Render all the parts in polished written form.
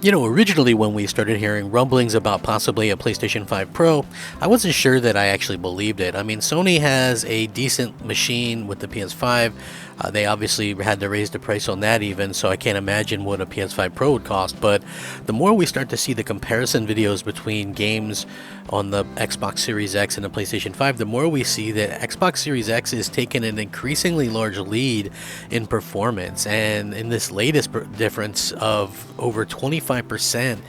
Originally when we started hearing rumblings about possibly a PlayStation 5 Pro, I wasn't sure that I actually believed it. I mean, Sony has a decent machine with the PS5. They obviously had to raise the price on that even, so I can't imagine what a PS5 Pro would cost. But the more we start to see the comparison videos between games on the Xbox Series X and the PlayStation 5, the more we see that Xbox Series X is taking an increasingly large lead in performance. And in this latest difference of over 25%,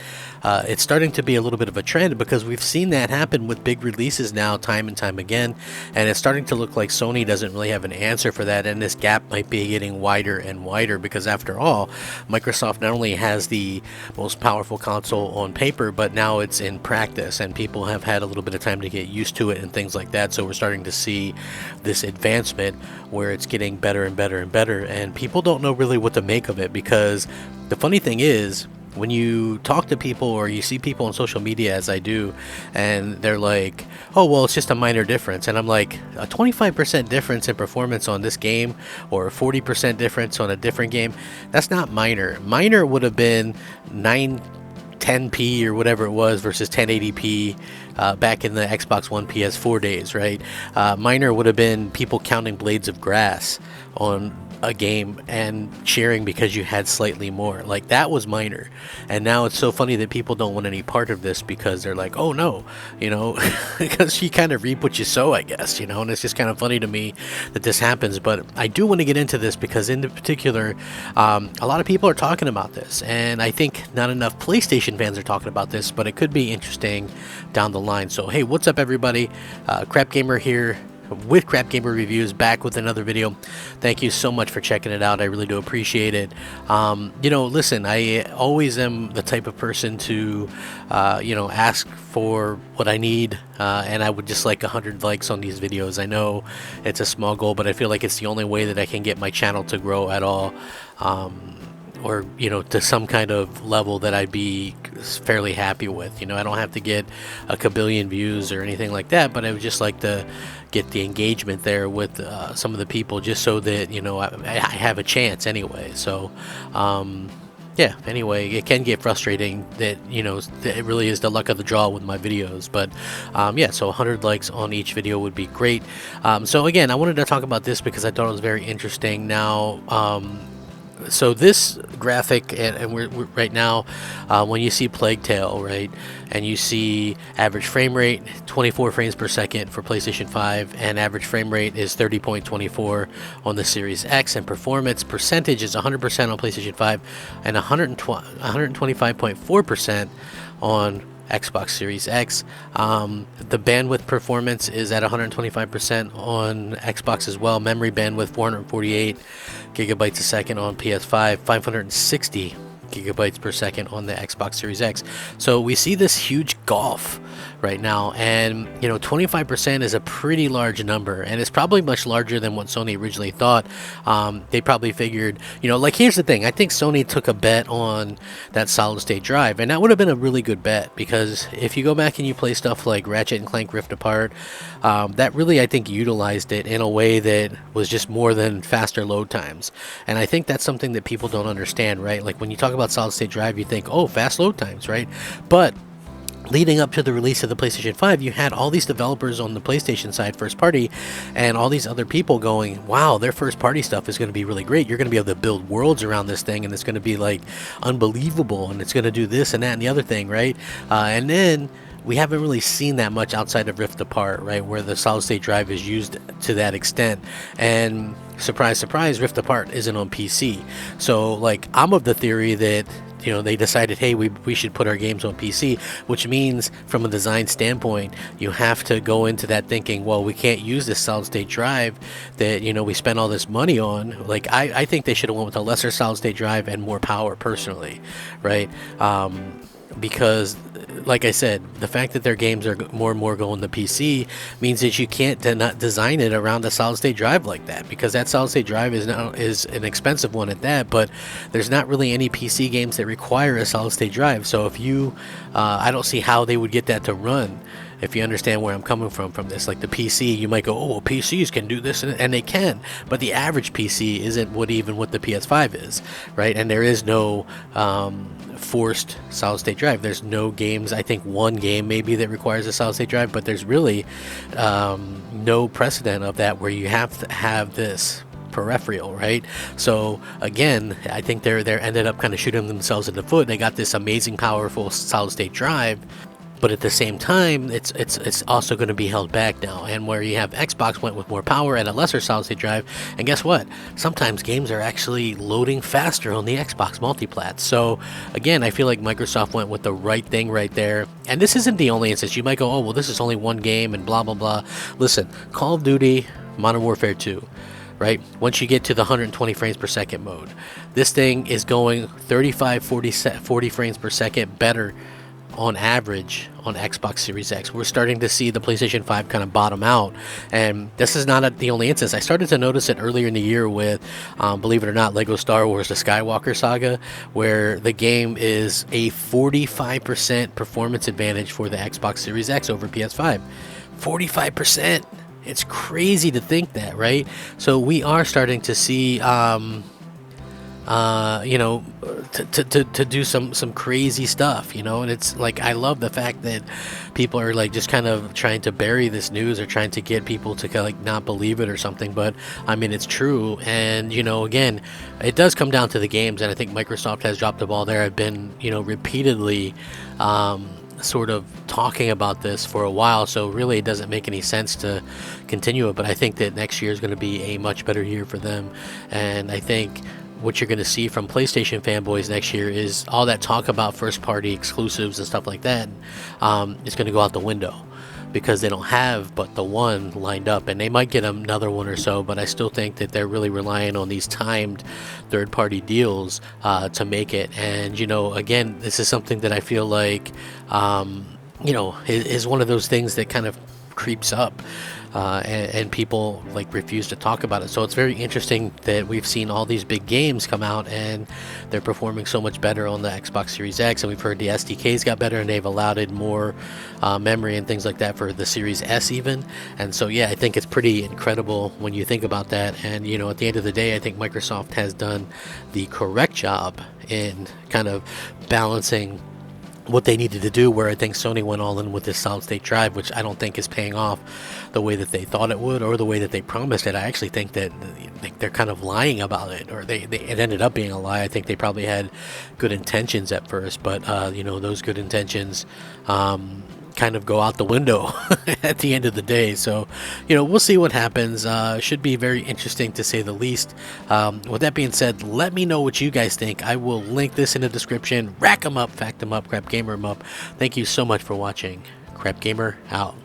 it's starting to be a little bit of a trend because we've seen that happen with big releases now time and time again, and it's starting to look like Sony doesn't really have an answer for that, and this gap might be getting wider and wider because after all, Microsoft not only has the most powerful console on paper, but now it's in practice and people have had a little bit of time to get used to it and things like that. So we're starting to see this advancement where it's getting better and better and better, and people don't know really what to make of it because the funny thing is, when you talk to people or you see people on social media, as I do, and they're like, oh, well, it's just a minor difference. And I'm like, a 25% difference in performance on this game or a 40% difference on a different game, that's not minor. Minor would have been 910p or whatever it was versus 1080p back in the Xbox One PS4 days, right? Minor would have been people counting blades of grass on a game and cheering because you had slightly more. Like, that was minor. And now it's so funny that people don't want any part of this because they're like, oh no, because you kind of reap what you sow, I guess, and it's just kind of funny to me that this happens. But I do want to get into this because in particular, a lot of people are talking about this, and I think not enough PlayStation fans are talking about this, but it could be interesting down the line. So hey, what's up everybody? Crap Gamer here with Crap Gamer Reviews, back with another video. Thank you so much for checking it out. I really do appreciate it. Listen, I always am the type of person to ask for what I need, and I would just like 100 likes on these videos. I know it's a small goal, but I feel like it's the only way that I can get my channel to grow at all, or to some kind of level that I'd be fairly happy with. I don't have to get a kabillion views or anything like that, but I would just like to get the engagement there with some of the people, just so that I have a chance anyway. So yeah, anyway, it can get frustrating that it really is the luck of the draw with my videos, but yeah, so 100 likes on each video would be great. So again, I wanted to talk about this because I thought it was very interesting. Now so this graphic, and we're right now, when you see Plague Tale, right, and you see average frame rate 24 frames per second for PlayStation 5, and average frame rate is 30.24 on the Series X, and performance percentage is 100% on PlayStation 5 and 125.4% on Xbox Series X. The bandwidth performance is at 125% on Xbox as well. Memory bandwidth 448 gigabytes a second on PS5, 560 gigabytes per second on the Xbox Series X. So we see this huge gulf right now, and 25% is a pretty large number, and it's probably much larger than what Sony originally thought. They probably figured, like, here's the thing, I think Sony took a bet on that solid state drive, and that would have been a really good bet, because if you go back and you play stuff like Ratchet and Clank Rift Apart, that really, I think, utilized it in a way that was just more than faster load times. And I think that's something that people don't understand, right? Like, when you talk about solid state drive, you think, oh, fast load times, right? But leading up to the release of the PlayStation 5, you had all these developers on the PlayStation side, first party, and all these other people going, wow, their first party stuff is going to be really great. You're going to be able to build worlds around this thing, and it's going to be like unbelievable, and it's going to do this and that and the other thing, right? And then we haven't really seen that much outside of Rift Apart, right, where the solid state drive is used to that extent. And surprise, surprise, Rift Apart isn't on PC. So, like, I'm of the theory that they decided, hey, we should put our games on PC, which means from a design standpoint, you have to go into that thinking, well, we can't use this solid state drive that, we spent all this money on. Like, I think they should have went with a lesser solid state drive and more power personally, right? Because, like I said, the fact that their games are more and more going to PC means that you can't not design it around a solid state drive like that, because that solid state drive is an expensive one at that. But there's not really any PC games that require a solid state drive. So if I don't see how they would get that to run if you understand where I'm coming from this. Like the PC, you might go, oh, well, PCs can do this, and they can, but the average PC isn't what the PS5 is, right? And there is no forced solid state drive. There's no games, I think one game maybe that requires a solid state drive, but there's really no precedent of that where you have to have this peripheral, right? So again, I think they're ended up kind of shooting themselves in the foot. They got this amazing powerful solid state drive, but at the same time it's also going to be held back now. And where you have Xbox went with more power and a lesser solid state drive, and guess what, sometimes games are actually loading faster on the Xbox multiplat. So again, I feel like Microsoft went with the right thing right there. And this isn't the only instance. You might go, oh well, this is only one game and blah blah blah. Listen, Call of Duty Modern Warfare 2, right? Once you get to the 120 frames per second mode, this thing is going 35 40 frames per second better on average on Xbox Series X. We're starting to see the PlayStation 5 kind of bottom out, and this is not the only instance. I started to notice it earlier in the year with, believe it or not, Lego Star Wars The Skywalker Saga, where the game is a 45% performance advantage for the Xbox Series X over PS5. 45%! It's crazy to think that, right? So we are starting to see to do some crazy stuff, and it's like, I love the fact that people are like just kind of trying to bury this news or trying to get people to kind of like not believe it or something, but I mean, it's true. And again, it does come down to the games, and I think Microsoft has dropped the ball there. I've been repeatedly sort of talking about this for a while, so really it doesn't make any sense to continue it. But I think that next year is going to be a much better year for them, and I think what you're going to see from PlayStation fanboys next year is all that talk about first party exclusives and stuff like that. It's going to go out the window, because they don't have but the one lined up, and they might get another one or so, but I still think that they're really relying on these timed third-party deals to make it. And again, this is something that I feel like is one of those things that kind of creeps up, and people like refuse to talk about it. So it's very interesting that we've seen all these big games come out and they're performing so much better on the Xbox Series X, and we've heard the SDKs got better and they've allowed it more memory and things like that for the Series S even. And so yeah, I think it's pretty incredible when you think about that. And at the end of the day, I think Microsoft has done the correct job in kind of balancing what they needed to do, where I think Sony went all in with this solid state drive, which I don't think is paying off the way that they thought it would or the way that they promised it. I actually think that they're kind of lying about it, or it ended up being a lie. I think they probably had good intentions at first, but those good intentions kind of go out the window at the end of the day. So we'll see what happens. Should be very interesting, to say the least. With that being said, let me know what you guys think. I will link this in the description. Rack 'em up, fact 'em up, Crap Gamer 'em up. Thank you so much for watching. Crap Gamer out.